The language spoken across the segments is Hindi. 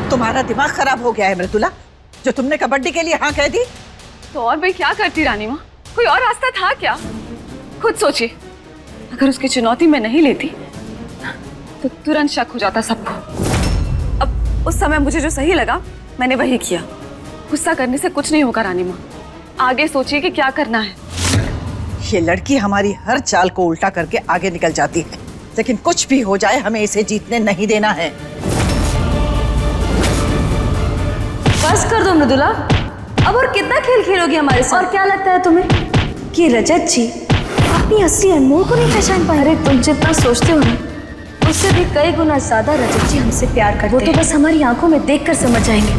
तुम्हारा दिमाग खराब हो गया है मृदुला, जो तुमने कबड्डी के लिए हाँ कह दी। तो और भाई क्या करती रानी माँ, कोई और रास्ता था क्या? खुद सोचिए, अगर उसकी चुनौती मैं नहीं लेती तो तुरंत शक हो जाता सबको। अब उस समय मुझे जो सही लगा मैंने वही किया। गुस्सा करने से कुछ नहीं होगा रानी माँ, आगे सोचिए कि क्या करना है। ये लड़की हमारी हर चाल को उल्टा करके आगे निकल जाती है, लेकिन कुछ भी हो जाए हमें इसे जीतने नहीं देना है। बस कर दो मृदुला, अब और कितना खेल खेलोगी हमारे साथ? और क्या लगता है तुम्हें कि रजत जी अपनी असली अनमोल को नहीं पहचान पाए? अरे तुम जितना सोचते हो ना, उससे भी कई गुना ज्यादा रजत जी हमसे प्यार करते हैं। वो तो बस हमारी आंखों में देखकर समझ जाएंगे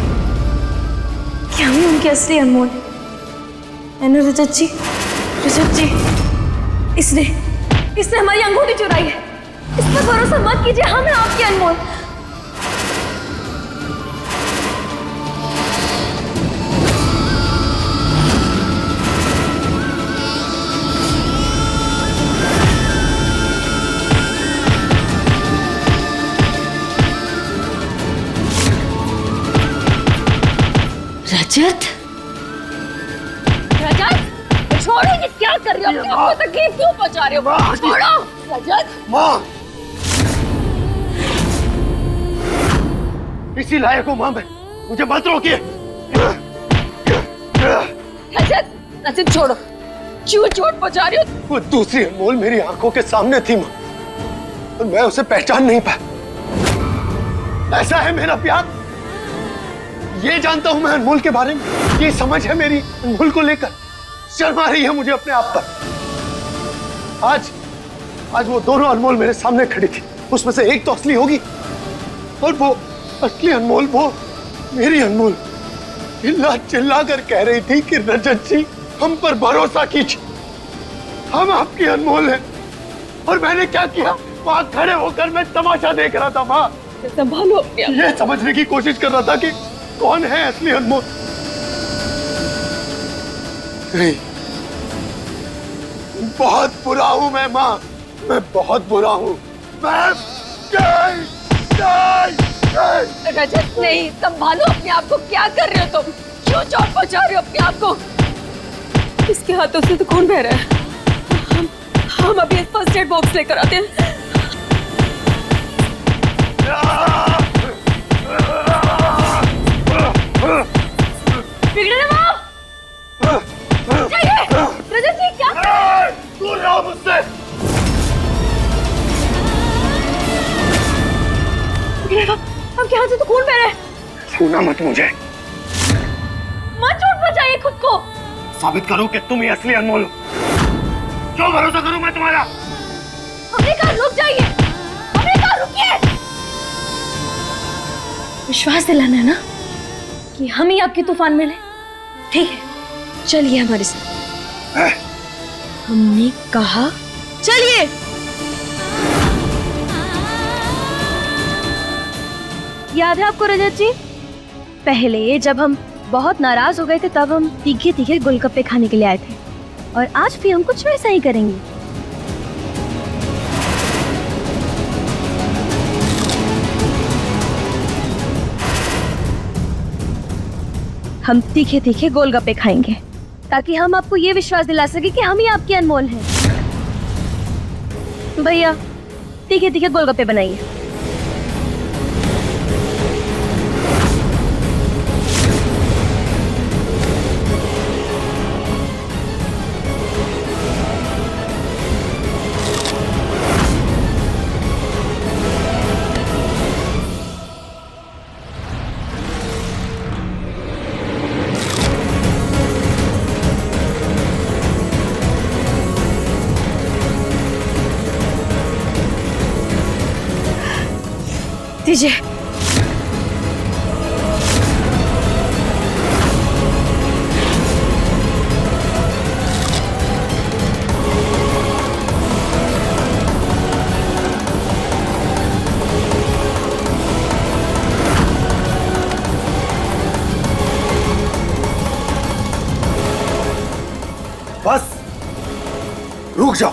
कि हम ही उनके असली अनमोल है ना रजत जी? रजत जी, इसने हमारी अंगूठी चुराई है, इस पर भरोसा मत कीजिए, हम हैं आपके अनमोल। रजत, रजत छोड़ो, ये क्या कर रहे हो? आपको तकलीफ क्यों पहुंचा रहे हो? छोड़ो रजत। माँ, इसी लायक हूँ माँ मैं, मुझे मत रोकिए। रजत, रजत छोड़ो, क्यों चोट पहुंचा रहे हो? वो दूसरी अनमोल मेरी आंखों के सामने थी माँ, और मैं उसे पहचान नहीं पाया। ऐसा है मेरा प्यार, ये जानता हूं मैं अनमोल के बारे में, ये समझ है मेरी अनमोल को लेकर। शर्म आ रही है मुझे अपने आप पर। आज वो दोनों अनमोल मेरे सामने खड़ी थी, उसमें से एक तो असली होगी, और वो असली अनमोल वो मेरी अनमोल चिल्ला चिल्ला कर कह रही थी कि रजत जी हम पर भरोसा कीजिए, हम आपकी अनमोल हैं। और मैंने क्या किया, वहां खड़े होकर मैं तमाशा देख रहा था माँ। संभालो अपने आप। ये समझने की कोशिश कर रहा था कि कौन है असली अनमोल। नहीं, बहुत बुरा हूं मैं माँ, मैं बहुत बुरा हूं मैं। रजत नहीं, संभालो अपने आप को, क्या कर रहे हो तुम? क्यों चोट पहुंचा रहे हो अपने आप को? इसके हाथों से तो खून बह रहा है। हम अभी फर्स्ट एड बॉक्स लेकर आते हैं। रजत जी क्या? दूर रहो मुझसे। हम क्या हाथ से तो खून बह रहा है। छूना मत मुझे, मत चोट पहुंचाइए खुद को। साबित करो कि तुम ही असली अनमोल हो। क्यों भरोसा करूं मैं तुम्हारा? हमने कहा रुक जाइए, हमने कहा रुकिए। विश्वास दिलाना है ना कि हम ही आपकी तूफान में ले। ठीक है, चलिए हमारे साथ। हमने कहा चलिए। याद है आपको रजत जी, पहले जब हम बहुत नाराज हो गए थे तब हम तीखे तीखे गोलगप्पे खाने के लिए आए थे, और आज भी हम कुछ वैसा ही करेंगे। हम तीखे तीखे गोलगप्पे खाएंगे ताकि हम आपको ये विश्वास दिला सके कि हम ही आपके अनमोल हैं। भैया, तीखे तीखे गोलगप्पे बनाइए। दीजिए। बस रुक जाओ,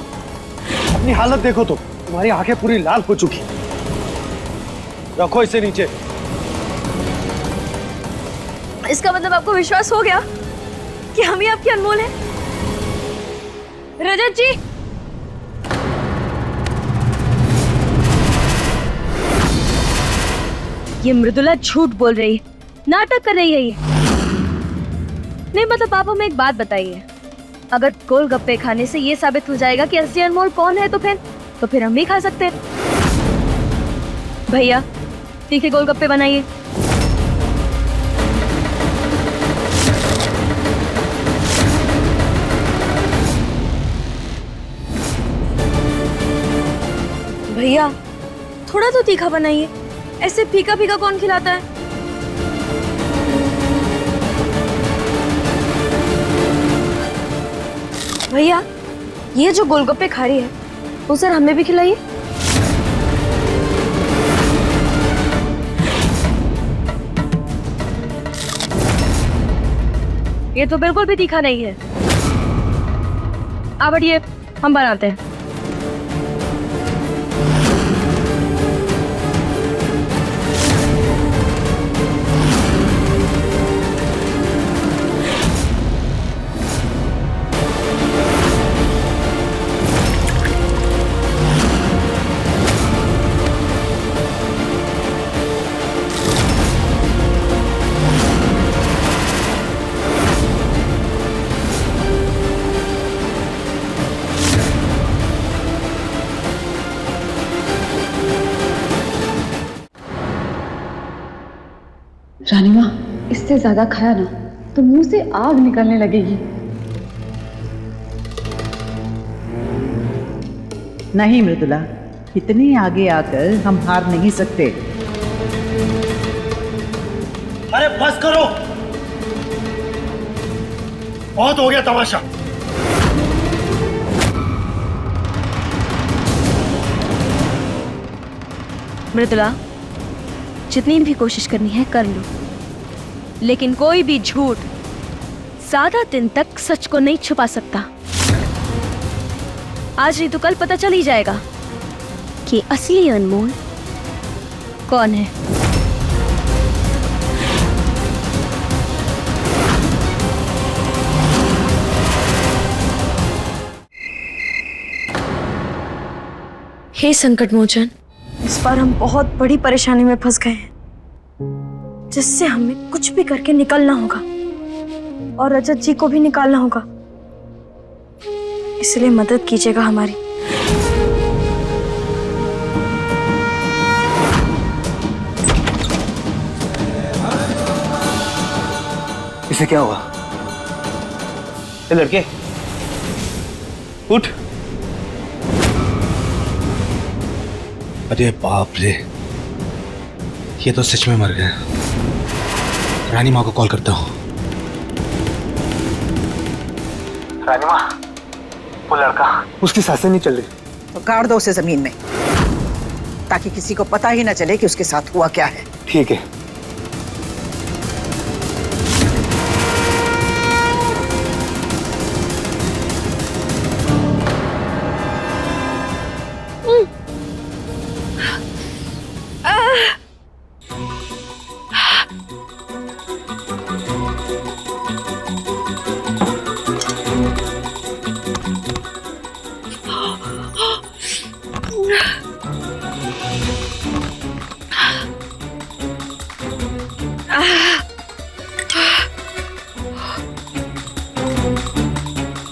अपनी हालत देखो तो, तुम्हारी आंखें पूरी लाल हो चुकी। रखो इसे नीचे। इसका मतलब आपको विश्वास हो गया कि हम ही आपके अनमोल हैं? रजत जी, ये मृदुला झूठ बोल रही है, नाटक कर रही है ये। नहीं मतलब आप हमें एक बात बताइए, अगर गोलगप्पे खाने से ये साबित हो जाएगा कि असली अनमोल कौन है, तो फिर हम भी खा सकते हैं। भैया तीखे गोलगप्पे बनाइए। भैया थोड़ा तो तीखा बनाइए, ऐसे फीका फीका कौन खिलाता है? भैया ये जो गोलगप्पे खा रही है वो सर हमें भी खिलाइए। ये तो बिल्कुल भी तीखा नहीं है। आप बढ़िए, हम बनाते हैं। रानी माँ, इससे ज्यादा खाया ना तो मुंह से आग निकलने लगेगी। नहीं मृदुला, इतनी आगे आकर हम हार नहीं सकते। अरे बस करो, बहुत हो गया तमाशा। मृदुला जितनी भी कोशिश करनी है कर लो, लेकिन कोई भी झूठ ज्यादा दिन तक सच को नहीं छुपा सकता। आज नहीं तो कल पता चल ही जाएगा कि असली अनमोल कौन है। हे संकट मोचन, इस बार हम बहुत बड़ी परेशानी में फंस गए हैं, जिससे हमें कुछ भी करके निकलना होगा और रजत जी को भी निकालना होगा। इसलिए मदद कीजिएगा हमारी। इसे क्या हुआ? ये लड़के उठ। अरे बाप रे, ये तो सच में मर गए। रानी माँ को कॉल करता हूँ। रानी माँ, वो लड़का, उसकी सांसें नहीं चल रही। तो गाड़ दो उसे जमीन में, ताकि किसी को पता ही ना चले कि उसके साथ हुआ क्या है। ठीक है।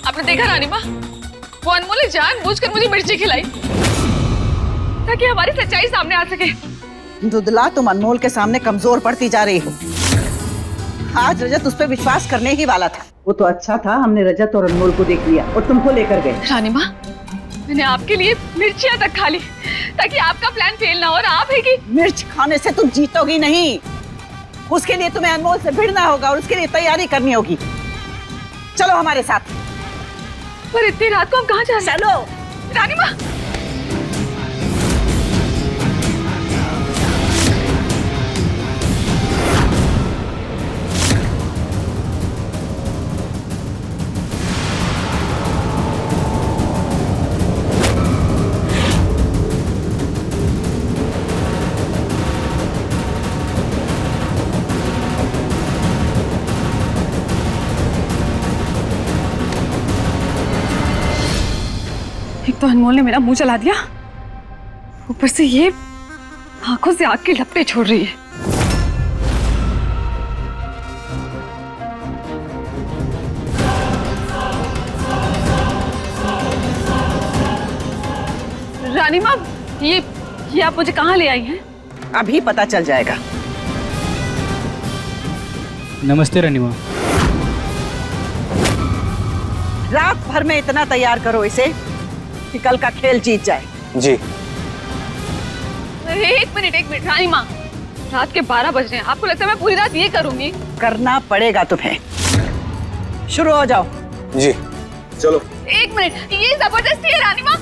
आपने देखा रानी माँ, वो अनमोल ने जानबूझकर मुझे मिर्ची खिलाई ताकि हमारी सच्चाई सामने आ सके। दुदला, तुम अनमोल के सामने कमजोर पड़ती जा रही हो। आज रजत उस पर विश्वास करने ही वाला था। वो तो अच्छा था हमने रजत और अनमोल को देख लिया और तुमको लेकर गए। रानी माँ, मैंने आपके लिए मिर्चियाँ तक खा ली ताकि आपका प्लान फेल ना हो। और आप है कि मिर्च खाने से तुम जीतोगी नहीं, उसके लिए तुम्हें अनमोल से भिड़ना होगा और उसके लिए तैयारी करनी होगी। चलो हमारे साथ। पर इतनी रात को हम कहाँ जा रहे हैं? चलो रानी माँ। एक तो अनमोल ने मेरा मुंह जला दिया, ऊपर से ये आंखों से आग की लपटें छोड़ रही है। रानी माँ, ये आप मुझे कहाँ ले आई हैं? अभी पता चल जाएगा। नमस्ते रानी माँ। रात भर में इतना तैयार करो इसे कि कल का खेल जीत जाए। जी। एक मिनट रानी माँ, रात के 12 बज रहे हैं, आपको लगता है मैं पूरी रात ये करूंगी? करना पड़ेगा तुम्हें। शुरू हो जाओ। जी चलो। एक मिनट, ये जबरदस्ती है रानी माँ।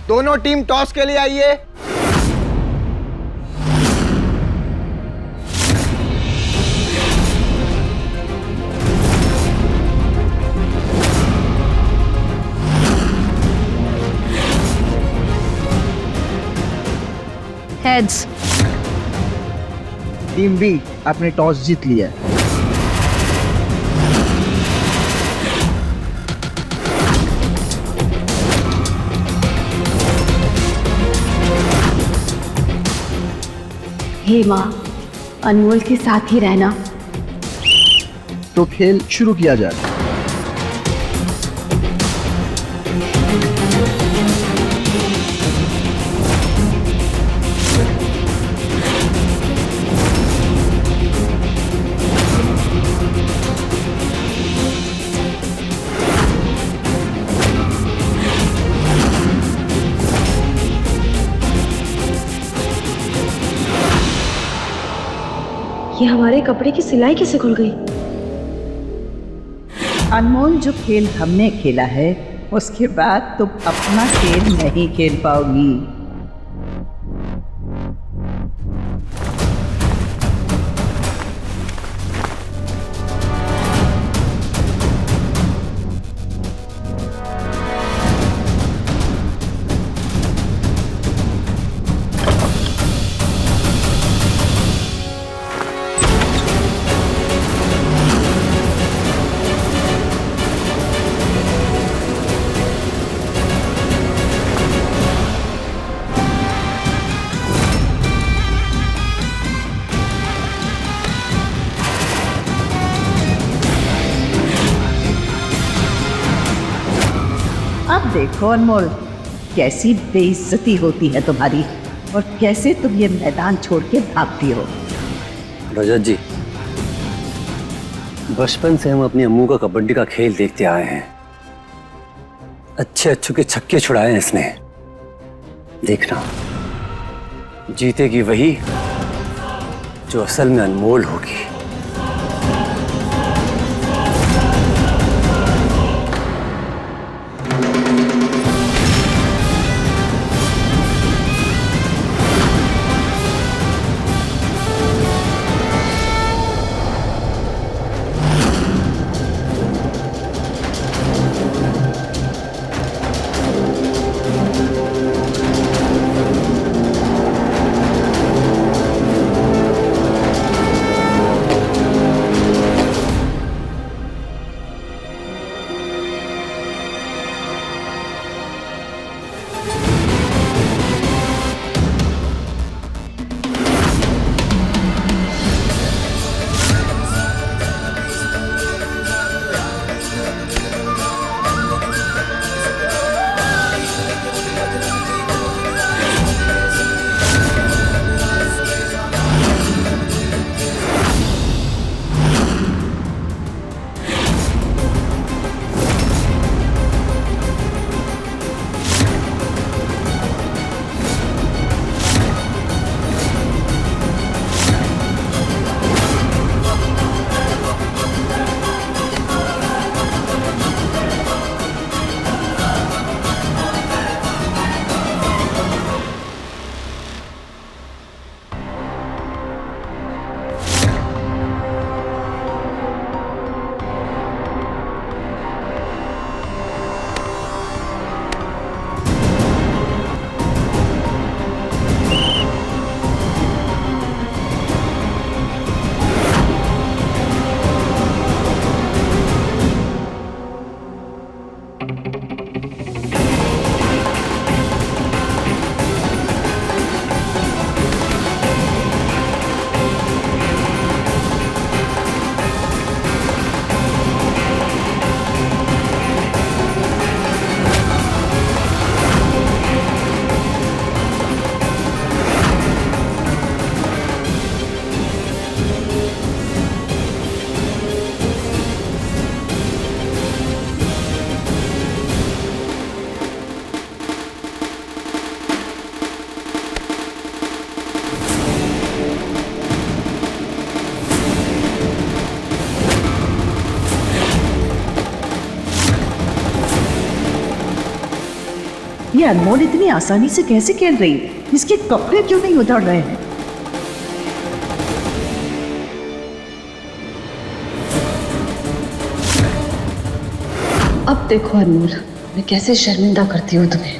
दोनों टीम टॉस के लिए आइए। हेड्स। टीम बी आपने टॉस जीत लिया है। हे माँ, अनमोल के साथ ही रहना। तो खेल शुरू किया जाए। ये हमारे कपड़े की सिलाई कैसे खुल गई? अनमोल, जो खेल हमने खेला है उसके बाद तुम अपना खेल नहीं खेल पाओगी। अब देखो अनमोल, कैसी बेइज्जती होती है तुम्हारी और कैसे तुम ये मैदान छोड़ के भागती हो। रजत जी, बचपन से हम अपनी अम्मू का कबड्डी का खेल देखते आए हैं। अच्छे अच्छे के छक्के छुड़ाए हैं इसने। देखना, जीतेगी वही जो असल में अनमोल होगी। ये अनमोल इतनी आसानी से कैसे खेल रही है? इसके कपड़े क्यों नहीं उतर रहे हैं? अब देखो अनमोल, मैं कैसे शर्मिंदा करती हूँ तुम्हें।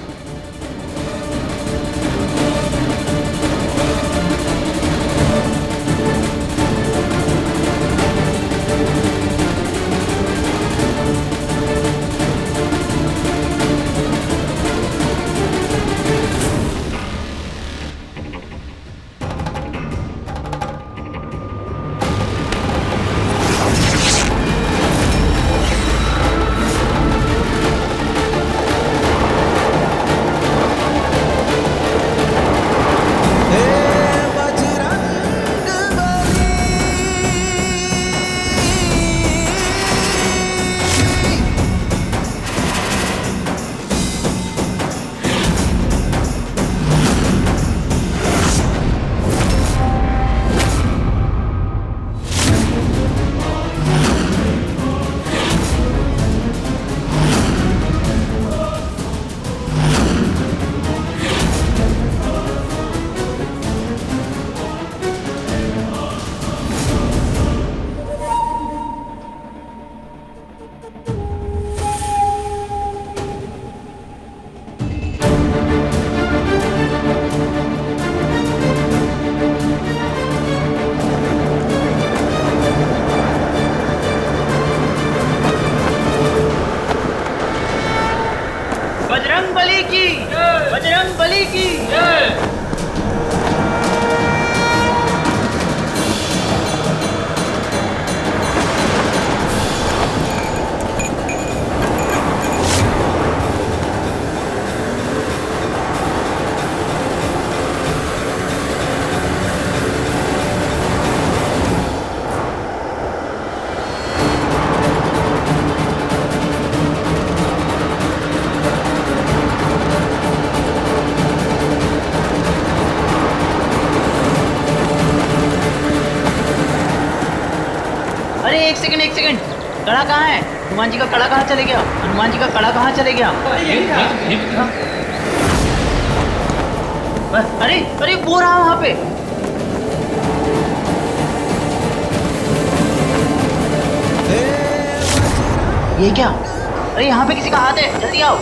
अरे एक सेकंड कड़ा कहाँ है? हनुमान जी का कड़ा कहाँ चले गया? हनुमान जी का कड़ा कहाँ चले गया? अरे अरे वो रहा वहाँ पे। ये क्या? अरे यहाँ पे किसी का हाथ है, जल्दी आओ।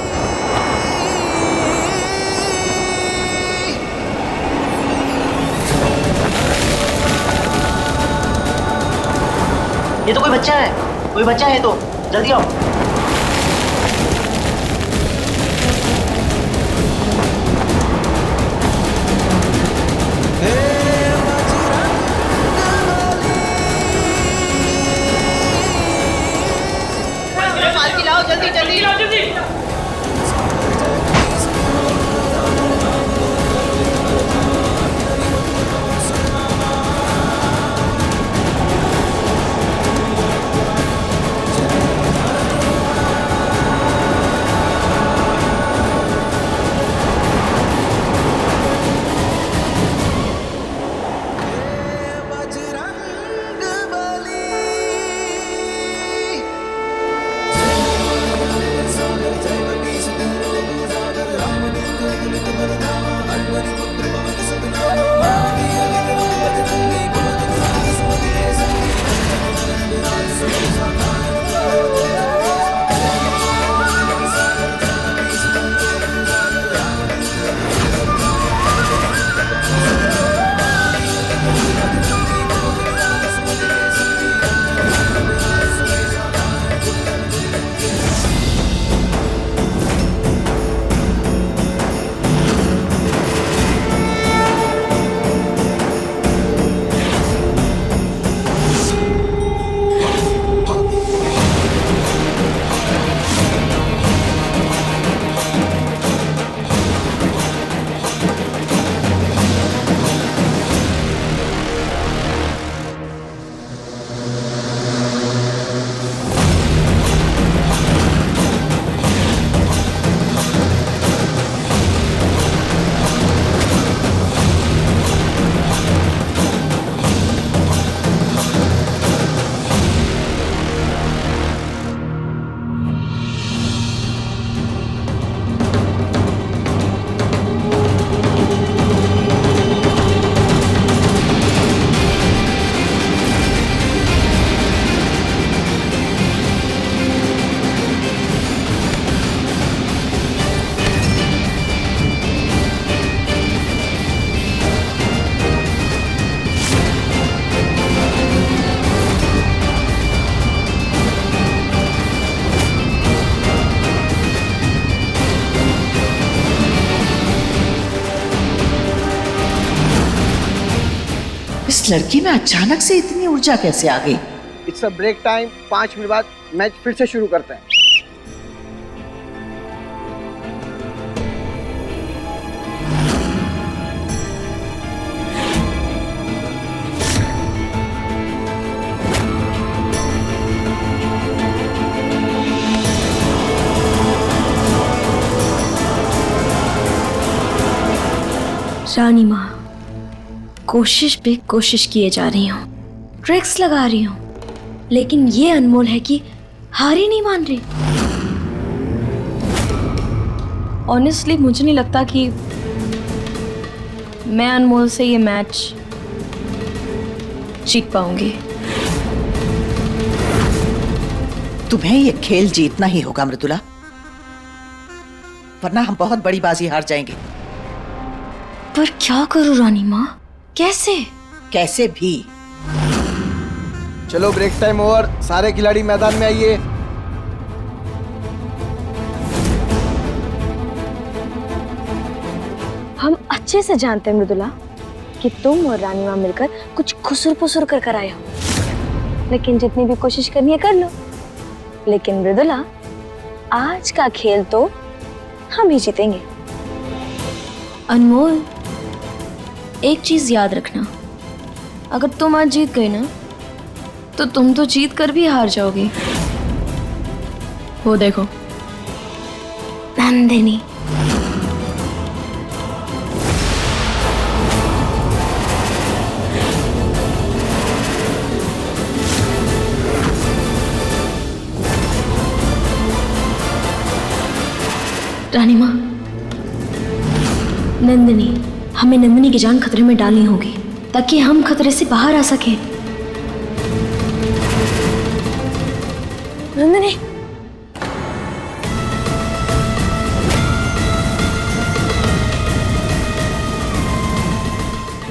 ये तो कोई बच्चा है तो जल्दी आओ। पालकी लाओ जल्दी। इस लड़की में अचानक से इतनी ऊर्जा कैसे आ गई? It's a break time, 5 minute बाद मैच फिर से शुरू करते हैं। रानी माँ, कोशिश पे कोशिश किए जा रही हूँ, ट्रिक्स लगा रही हूँ, लेकिन ये अनमोल है कि हार ही नहीं मान रही। ऑनेस्टली मुझे नहीं लगता कि मैं अनमोल से ये मैच जीत पाऊंगी। तुम्हें ये खेल जीतना ही होगा मृदुला, वरना हम बहुत बड़ी बाजी हार जाएंगे। पर क्या करूं रानी माँ, कैसे? कैसे भी। चलो ब्रेक टाइम ओवर, सारे खिलाड़ी मैदान में आइए। हम अच्छे से जानते हैं मृदुला कि तुम और रानी माँ मिलकर कुछ खुसुर पुसुर कर आए हो, लेकिन जितनी भी कोशिश करनी है कर लो। लेकिन मृदुला, आज का खेल तो हम ही जीतेंगे। अनमोल, एक चीज याद रखना, अगर तुम आज जीत गई ना तो तुम तो जीत कर भी हार जाओगी। वो देखो नंदिनी। रानी माँ, नंदिनी, हमें नंदिनी की जान खतरे में डालनी होगी ताकि हम खतरे से बाहर आ सकें। नंदिनी,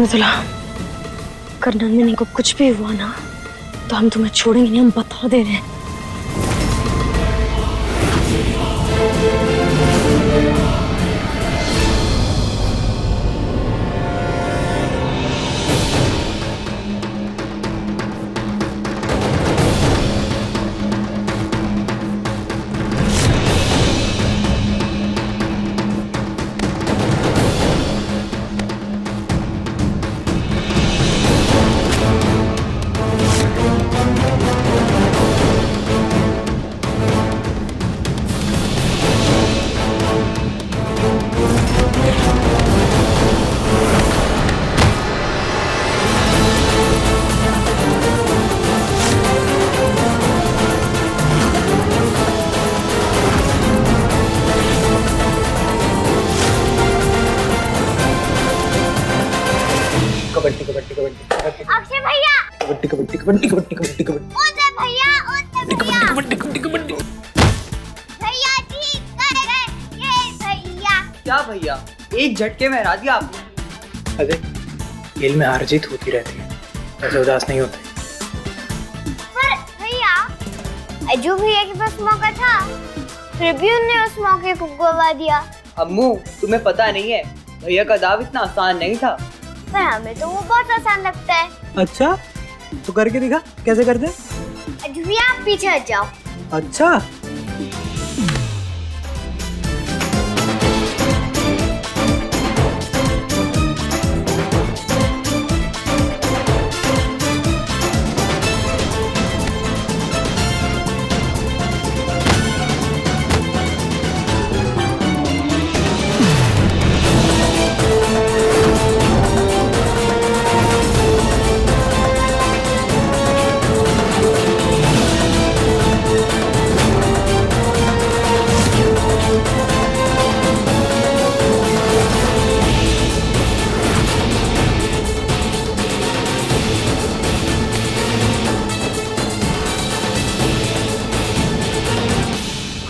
मृदुला, अगर नंदिनी को कुछ भी हुआ ना तो हम तुम्हें छोड़ेंगे नहीं, हम बता दे रहे हैं। अक्षय भैया, कबड्डी कबड्डी कबड्डी कबड्डी कबड्डी कबड्डी उसे भैया, भैया जी कर गए ये भैया। क्या भैया, एक झटके में हरा दिया आपने। अरे खेल में हार जीत होती रहती है, ऐसे उदास नहीं होते। पर भैया, अजू भैया के पास मौका था, फिर भी उन्होंने उस मौके को गवा दिया। अम्मू, तुम्हें पता नहीं है, भैया का दाव इतना आसान नहीं था। पर हमें तो वो बहुत आसान लगता है। अच्छा, तो करके दिखा, कैसे करते? अजू भैया आप पीछे हट जाओ। अच्छा,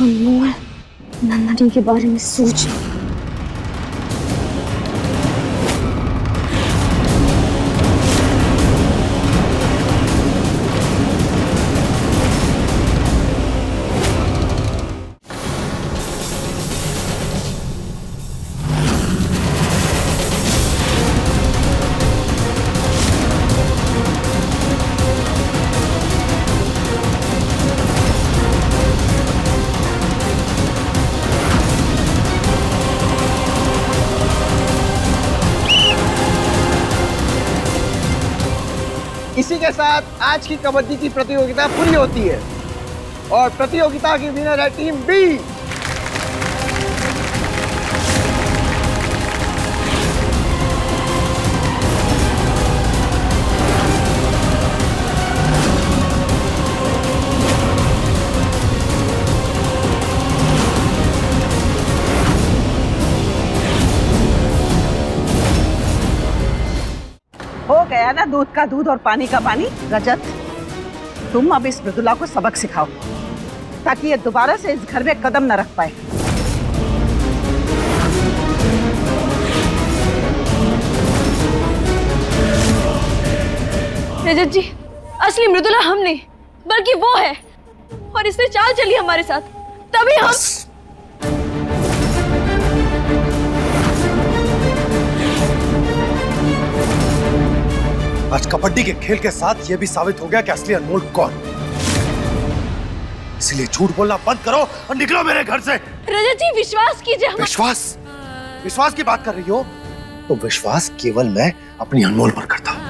अनमोल, नंदिनी के बारे में सोच। इसी के साथ आज की कबड्डी की प्रतियोगिता पूरी होती है और प्रतियोगिता की विनर है टीम बी। हो गया ना दूध का दूध और पानी का पानी। रजत, तुम अब इस मृदुला को सबक सिखाओ ताकि ये दोबारा से इस घर में कदम न रख पाए। रजत जी, असली मृदुला हम नहीं बल्कि वो है, और इसने चाल चली हमारे साथ, तभी हम। आज कबड्डी के खेल के साथ यह भी साबित हो गया कि असली अनमोल कौन। इसलिए झूठ बोलना बंद करो और निकलो मेरे घर से। रजत जी, विश्वास कीजिए। विश्वास? विश्वास की बात कर रही हो तो विश्वास केवल मैं अपनी अनमोल पर करता हूं।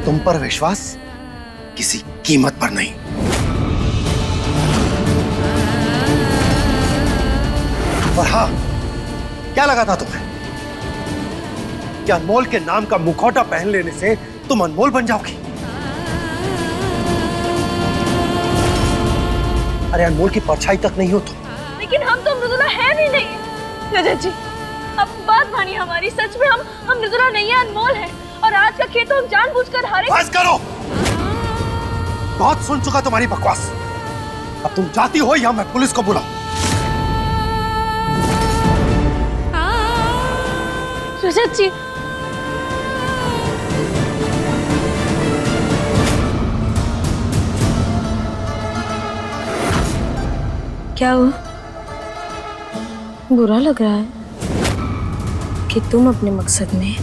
तुम पर विश्वास किसी कीमत पर नहीं। और हाँ, क्या लगा था तुम्हें कि अनमोल के नाम का मुखौटा पहन लेने से तुम अनमोल बन जाओगी? अरे अनमोल की परछाई तक नहीं हो तो। लेकिन हम तो मृदुला है भी नहीं। रजत जी, अब बात मानिए हमारी, सच में हम मृदुला नहीं है, अनमोल है। और आज का खेल तो हम जानबूझकर हारे। बस करो, बहुत सुन चुका तुम्हारी बकवास। अब तुम जाती हो या मैं पुलिस को बुलाऊं? रजत जी, क्या हुआ? बुरा लग रहा है कि तुम अपने मकसद में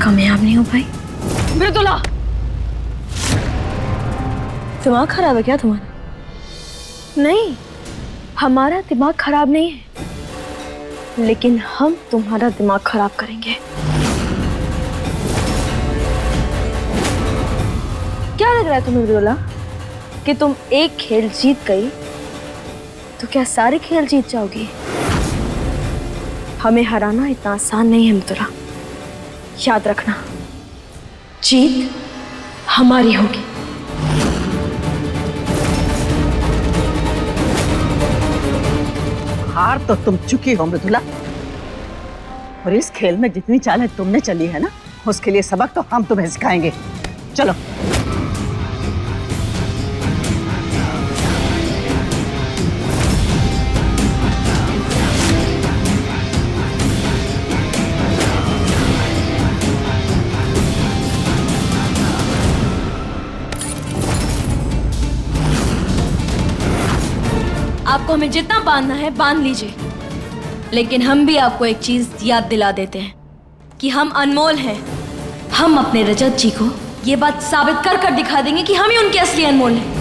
कामयाब नहीं हो पाई। मृदुला, दिमाग खराब है क्या तुम्हारा? नहीं, हमारा दिमाग खराब नहीं है, लेकिन हम तुम्हारा दिमाग खराब करेंगे। क्या लग रहा है तुम्हें मृदुला कि तुम एक खेल जीत गई तो क्या सारे खेल जीत जाओगी? हमें हराना इतना आसान नहीं है मृदुला, याद रखना, जीत हमारी होगी। हार तो तुम चुकी हो मृदुला, और इस खेल में जितनी चालें तुमने चली है ना, उसके लिए सबक तो हम तुम्हें सिखाएंगे। चलो। आपको हमें जितना बांधना है बांध लीजिए, लेकिन हम भी आपको एक चीज याद दिला देते हैं कि हम अनमोल हैं। हम अपने रजत जी को ये बात साबित कर कर दिखा देंगे कि हम ही उनके असली अनमोल हैं।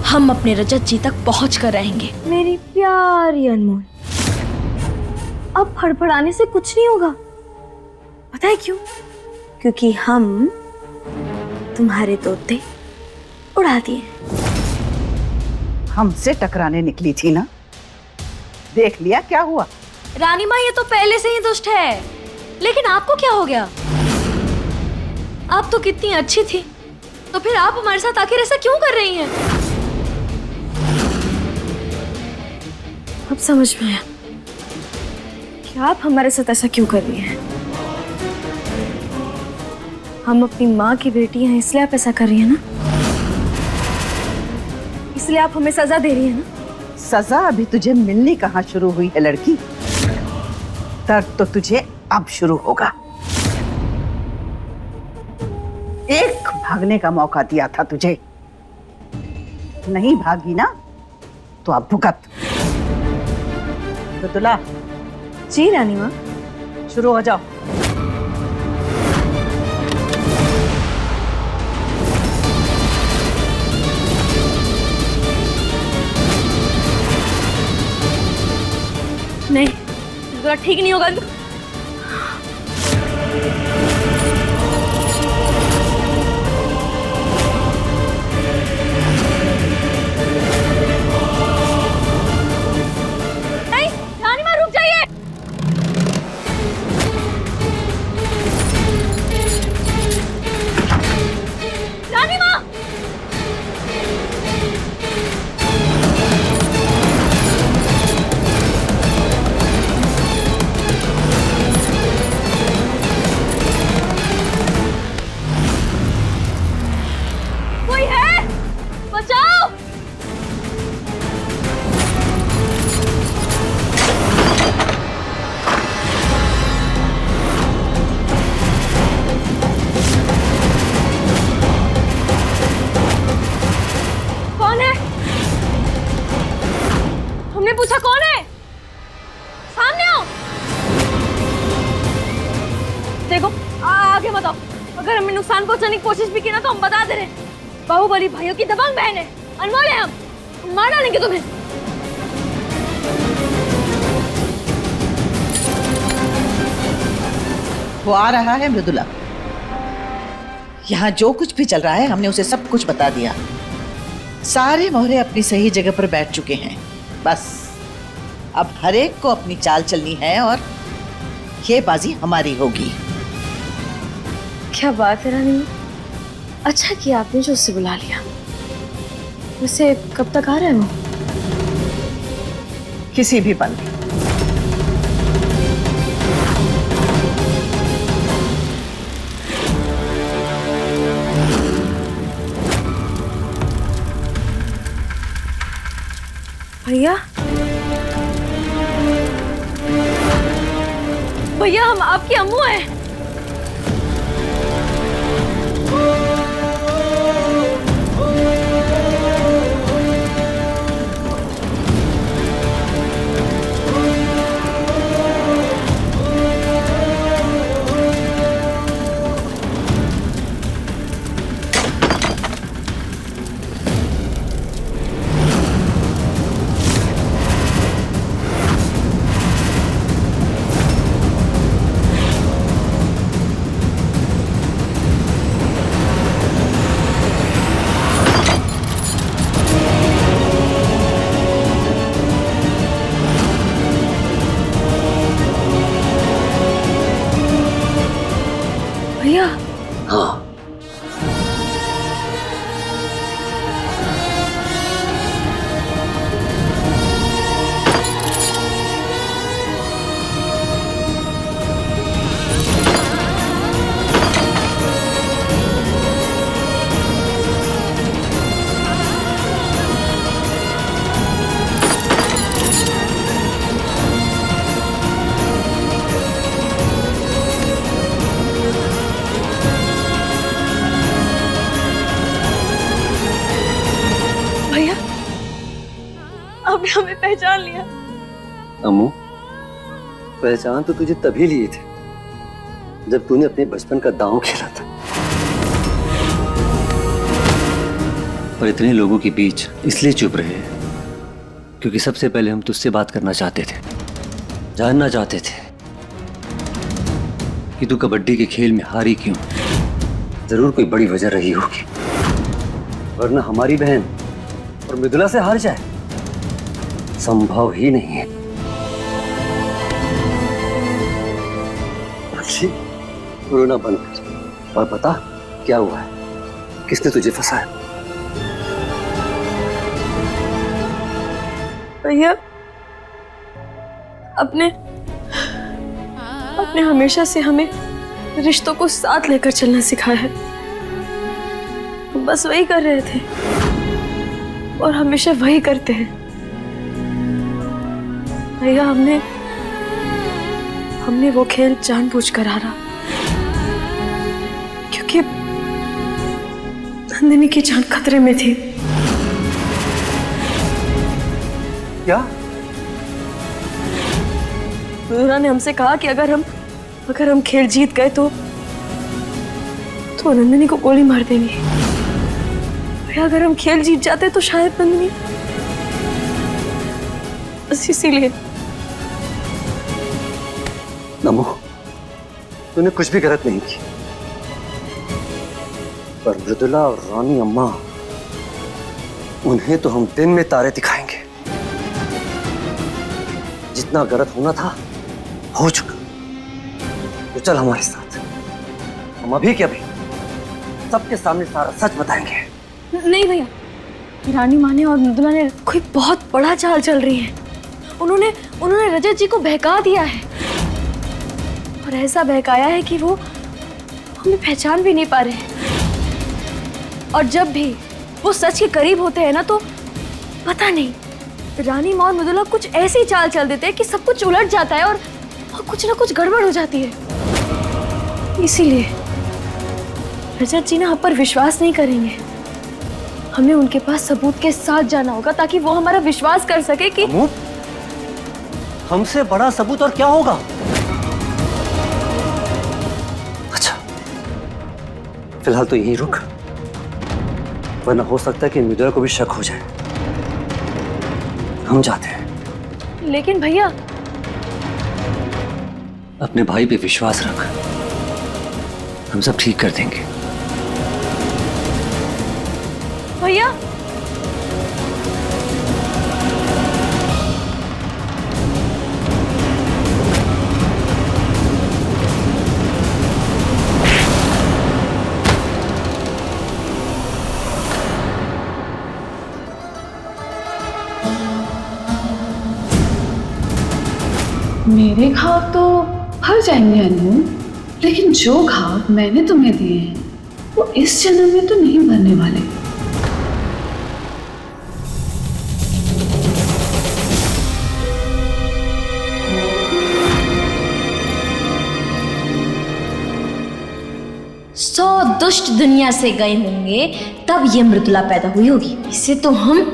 हम अपने रजत जी तक पहुंच कर रहेंगे। मेरी प्यारी अनमोल, अब फड़फड़ाने से कुछ नहीं होगा। पता है क्यों? क्योंकि हम तुम्हारे तोते उड़ा दिए। हमसे टकराने निकली थी ना, देख लिया क्या हुआ। रानी माँ, ये तो पहले से ही दुष्ट है, लेकिन आपको क्या हो गया? आप तो कितनी अच्छी थी, तो फिर आप हमारे साथ आखिर ऐसा क्यों कर रही हैं? अब समझ में आया कि आप हमारे साथ ऐसा क्यों कर रही हैं। हम अपनी माँ की बेटी हैं, इसलिए आप ऐसा कर रही हैं ना? इसलिए आप हमें सजा दे रही हैं ना? सजा अभी तुझे मिलनी कहाँ शुरू हुई है लड़की, दर्द तो तुझे अब शुरू होगा। एक भागने का मौका दिया था तुझे, नहीं भागी ना तो अब भुगत। मृदुला। जी रानी माँ। शुरू हो जाओ। नहीं, थोड़ा ठीक नहीं होगा। नहीं, रानी माँ रुक जाइए। रानी माँ, कोई है? बचाओ! कौन है? हमने पूछा कौन है? सामने आओ। देखो, आगे मत आओ। अगर हमें नुकसान पहुंचाने की कोशिश भी की ना तो हम बता दे रहे हैं। बाहुबली भाइयों की दबंग बहन है, अनमोल है, हम मार डालेंगे तुम्हें। वो आ रहा है मृदुला, यहाँ जो कुछ भी चल रहा है हमने उसे सब कुछ बता दिया। सारे मोहरे अपनी सही जगह पर बैठ चुके हैं। बस अब हर एक को अपनी चाल चलनी है और ये बाजी हमारी होगी। क्या बात है रानी, अच्छा किया आपने जो उससे बुला लिया। वैसे कब तक आ रहे हैं वो? किसी भी पल। भैया भैया, हम आपकी अम्मू हैं। भैया हाँ, भैया, आपने हमें पहचान लिया। अम्मू, पहचान तो तुझे तभी लिए थे जब तूने अपने बचपन का दांव खेला था। पर इतने लोगों के बीच इसलिए चुप रहे क्योंकि सबसे पहले हम तुझसे बात करना चाहते थे, जानना चाहते थे कि तू कबड्डी के खेल में हारी क्यों। जरूर कोई बड़ी वजह रही होगी, वरना हमारी बहन और मृदुला से हार जाए संभव ही नहीं है। अच्छी, रोना बंद कर और बता क्या हुआ है, किसने तुझे फंसाया? भैया, अपने हमेशा से हमें रिश्तों को साथ लेकर चलना सिखाया है। बस वही कर रहे थे और हमेशा वही करते हैं। भैया, हमने वो खेल जानबूझकर हारा क्योंकि नंदिनी की जान खतरे में थी। क्या? मृदुला ने हमसे कहा कि अगर हम खेल जीत गए तो नंदिनी को गोली मार देंगे। भैया, अगर हम खेल जीत जाते तो शायद नंदिनी, बस इसीलिए। नमो, तूने कुछ भी गलत नहीं की, पर मृदुला और रानी अम्मा, उन्हें तो हम दिन में तारे दिखाएंगे। जितना गलत होना था हो चुका, तो चल हमारे साथ। हम अभी के अभी सबके सामने सारा सच बताएंगे। नहीं भैया, रानी माने और मृदुला ने कोई बहुत बड़ा चाल चल रही है। उन्होंने रजत जी को बहका दिया है और ऐसा बहकाया है कि वो हमें पहचान भी नहीं पा रहे हैं। और जब भी वो सच के करीब होते हैं ना, तो पता नहीं रानी माँ और मृदुला कुछ ऐसी चाल चल देते हैं कि सब कुछ उलट जाता है और कुछ ना कुछ गड़बड़ हो जाती है। इसीलिए रजत जी ना आप पर विश्वास नहीं करेंगे। हमें उनके पास सबूत के साथ जाना होगा ताकि वो हमारा विश्वास कर सके कि हमसे बड़ा सबूत और क्या होगा? अच्छा, फिलहाल तो यहीं रुक, वरना हो सकता है कि मृदुला को भी शक हो जाए। हम जाते हैं। लेकिन भैया, अपने भाई पे विश्वास रख, हम सब ठीक कर देंगे। भैया, मेरे घाव तो भर जाएंगे अनमोल, लेकिन जो घाव मैंने तुम्हें दिए हैं वो इस जन्म में तो नहीं भरने वाले। सौ दुष्ट दुनिया से गए होंगे तब ये मृदुला पैदा हुई होगी। इसे तो हम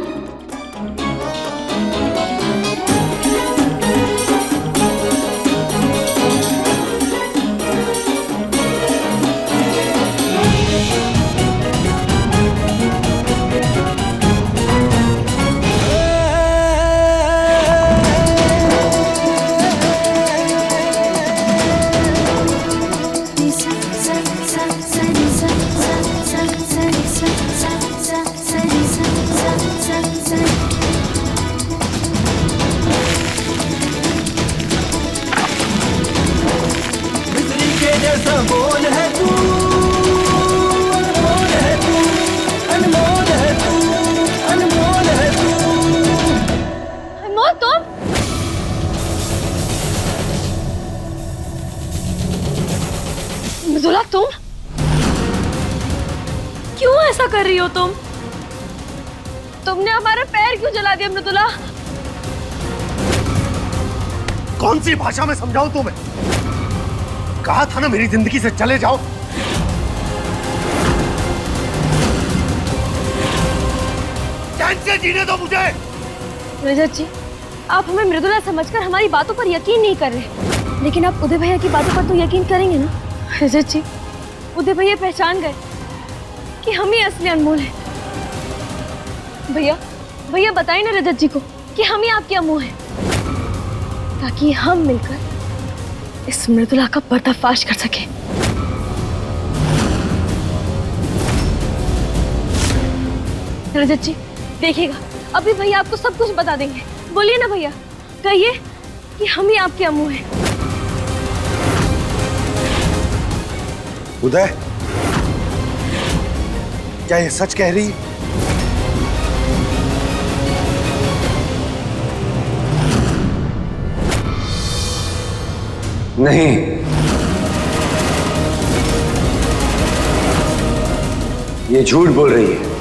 मृदुला, तुम क्यों ऐसा कर रही हो? तुमने हमारा पैर क्यों जला दिया मृदुला? कौन सी भाषा में समझाऊं तुम्हें? कहा था ना मेरी जिंदगी से चले जाओ। चैन से जीने दो मुझे। रजत जी, आप हमें मृदुला समझकर हमारी बातों पर यकीन नहीं कर रहे, लेकिन आप उदय भैया की बातों पर तो यकीन करेंगे ना? रजत जी, उदय भैया पहचान गए कि हम ही असली अनमोल हैं। भैया बताइए ना रजत जी को कि हम ही आपके अनमोल हैं, ताकि हम मिलकर इस मृदुला का पर्दाफाश कर सकें। रजत जी देखिएगा, अभी भैया आपको सब कुछ बता देंगे। बोलिए ना भैया, कहिए कि हम ही आपके अम्मू हैं। उदय, क्या ये सच कह रही है? नहीं, ये झूठ बोल रही है।